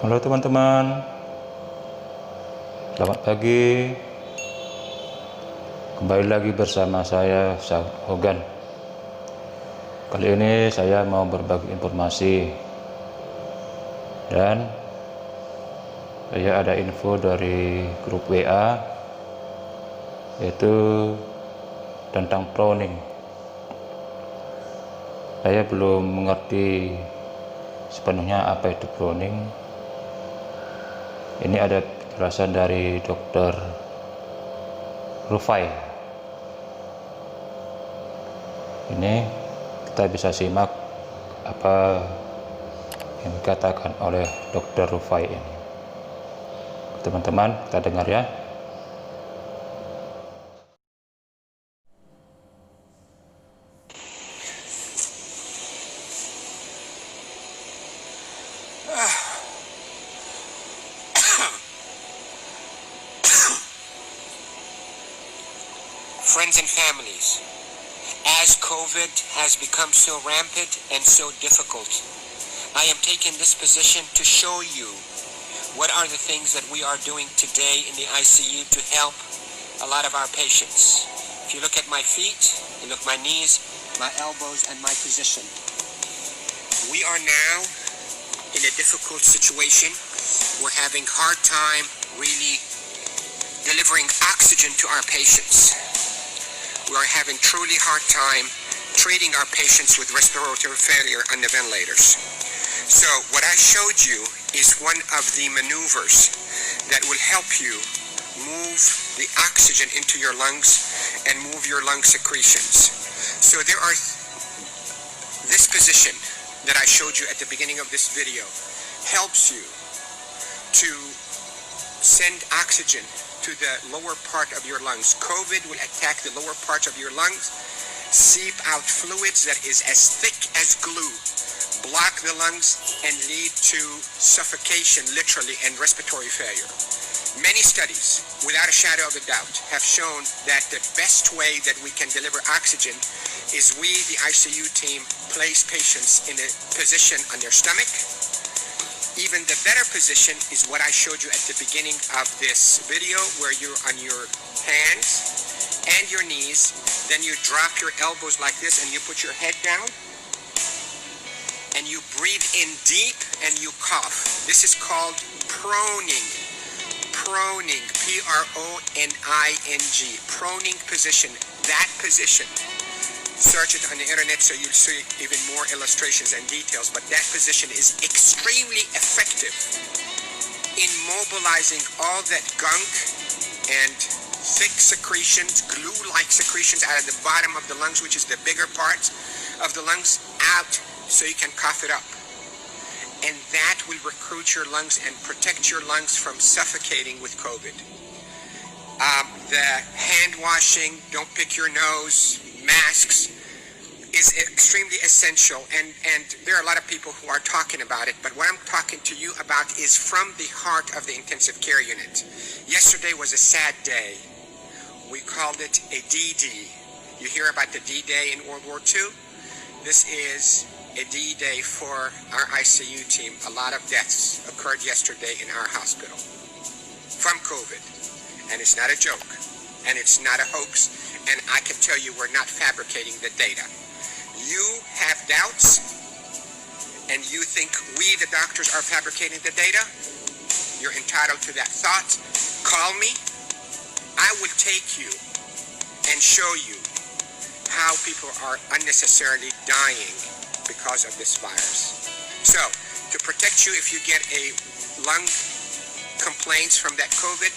Halo teman-teman, selamat pagi. Kembali lagi bersama saya, Hogan. Kali ini saya mau berbagi informasi dan saya ada info dari grup WA, yaitu tentang proning. Saya belum mengerti sepenuhnya apa itu proning. Ini ada penjelasan dari Dokter Rufai. Ini kita bisa simak apa yang dikatakan oleh Dokter Rufai ini. Teman-teman, kita dengar ya. Friends and families, as COVID has become so rampant and so difficult, I am taking this position to show you what are the things that we are doing today in the ICU to help a lot of our patients. If you look at my feet, you look at my knees, my elbows, and my position. We are now in a difficult situation. We're having hard time really delivering oxygen to our patients. We are having truly hard time treating our patients with respiratory failure on the ventilators. So what I showed you is one of the maneuvers that will help you move the oxygen into your lungs and move your lung secretions. So there are this position that I showed you at the beginning of this video helps you to send oxygen to the lower part of your lungs. COVID will attack the lower parts of your lungs, seep out fluids that is as thick as glue, block the lungs, and lead to suffocation, literally, and respiratory failure. Many studies, without a shadow of a doubt, have shown that the best way that we can deliver oxygen is we, the ICU team, place patients in a position on their stomach. Even the better position is what I showed you at the beginning of this video, where you're on your hands and your knees, then you drop your elbows like this and you put your head down and you breathe in deep and you cough. This is called proning. Proning, P-R-O-N-I-N-G, proning position. That position, search it on the internet so you'll see even more illustrations and details, but that position is extremely effective in mobilizing all that gunk and thick secretions, glue-like secretions out of the bottom of the lungs, which is the bigger parts of the lungs, out so you can cough it up. And that will recruit your lungs and protect your lungs from suffocating with COVID. The hand washing, don't pick your nose, masks is extremely essential, and there are a lot of people who are talking about it, but what I'm talking to you about is from the heart of the intensive care unit. Yesterday was a sad day. We called it a D-Day. You hear about the D-Day in World War II? This is a D-Day for our ICU team. A lot of deaths occurred yesterday in our hospital from COVID, and it's not a joke, and it's not a hoax. And I can tell you we're not fabricating the data. You have doubts, and you think we, the doctors, are fabricating the data. You're entitled to that thought. Call me. I will take you and show you how people are unnecessarily dying because of this virus. So, to protect you if you get a lung complaints from that COVID,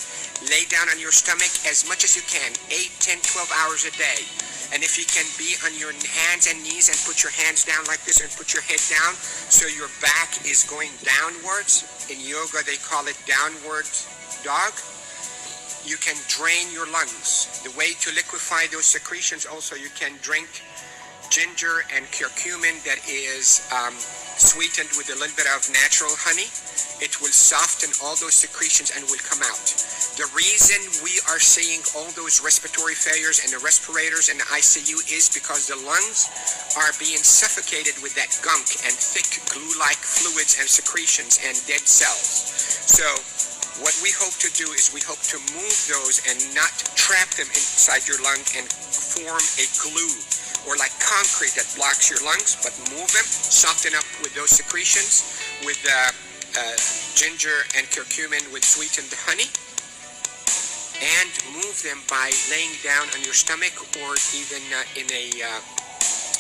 lay down on your stomach as much as you can, 8, 10, 12 hours a day. And if you can be on your hands and knees and put your hands down like this and put your head down so your back is going downwards. In yoga, they call it downward dog. You can drain your lungs. The way to liquefy those secretions also, you can drink ginger and curcumin that is sweetened with a little bit of natural honey. It will soften all those secretions and will come out. The reason we are seeing all those respiratory failures and the respirators in the ICU is because the lungs are being suffocated with that gunk and thick glue-like fluids and secretions and dead cells. So what we hope to do is we hope to move those and not trap them inside your lung and form a glue or like concrete that blocks your lungs, but move them, soften up with those secretions with ginger and curcumin with sweetened honey, and move them by laying down on your stomach or even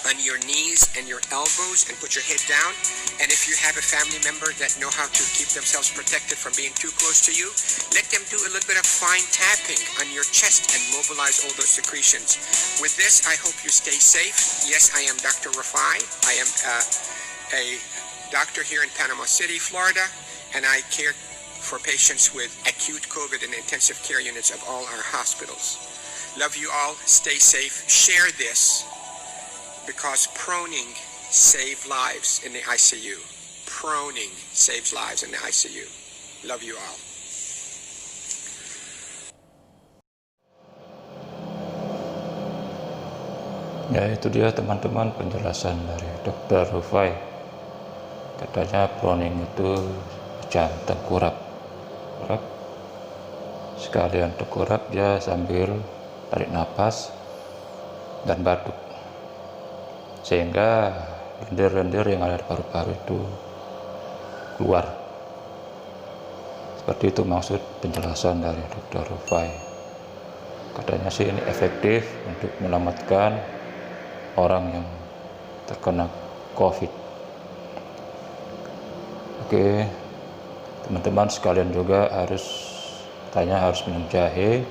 on your knees and your elbows and put your head down. And if you have a family member that know how to keep themselves protected from being too close to you, let them do a little bit of fine tapping on your chest and mobilize all those secretions. With this, I hope you stay safe. Yes, I am Dr. Rafai. I am a doctor here in Panama City, Florida, and I care for patients with acute COVID in intensive care units of all our hospitals. Love you all. Stay safe. Share this because proning saves lives in the ICU. Proning saves lives in the ICU. Love you all. Ya, itu dia teman-teman penjelasan dari Dr. Rufai. Katanya proning itu jam tengkurap. Sekalian tengkurap dia sambil tarik napas dan batuk, sehingga lendir-lendir yang ada di paru-paru itu keluar. Seperti itu maksud penjelasan dari Dr. Rufai. Katanya sih ini efektif untuk menyelamatkan orang yang terkena COVID. Oke, teman-teman sekalian juga harus minum jahe,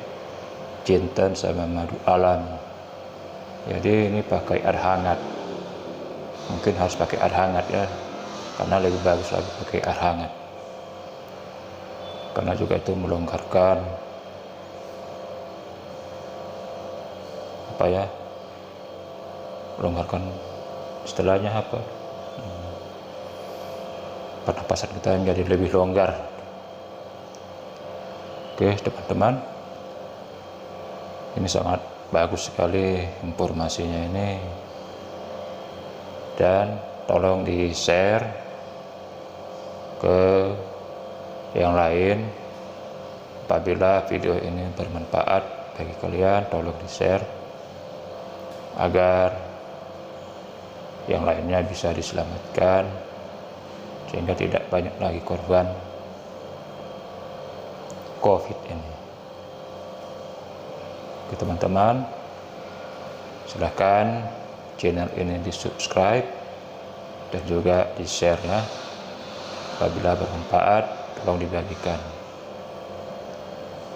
jinten sama madu alami. Jadi ini pakai air hangat. Mungkin harus pakai air hangat ya, karena lebih bagus lagi pakai air hangat. Karena juga itu melonggarkan melonggarkan istilahnya apa? Pernapasan kita menjadi lebih longgar. Oke teman-teman, ini sangat bagus sekali informasinya ini, dan tolong di share ke yang lain. Apabila video ini bermanfaat bagi kalian, tolong di share agar yang lainnya bisa diselamatkan sehingga tidak banyak lagi korban COVID ini. Oke teman-teman, silahkan channel ini di subscribe dan juga di share ya. Apabila bermanfaat, tolong dibagikan.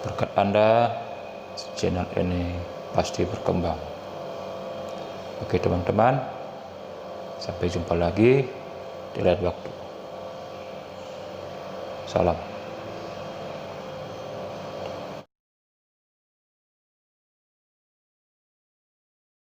Berkat Anda, channel ini pasti berkembang. Oke teman-teman, sampai jumpa lagi di lain waktu. Salam.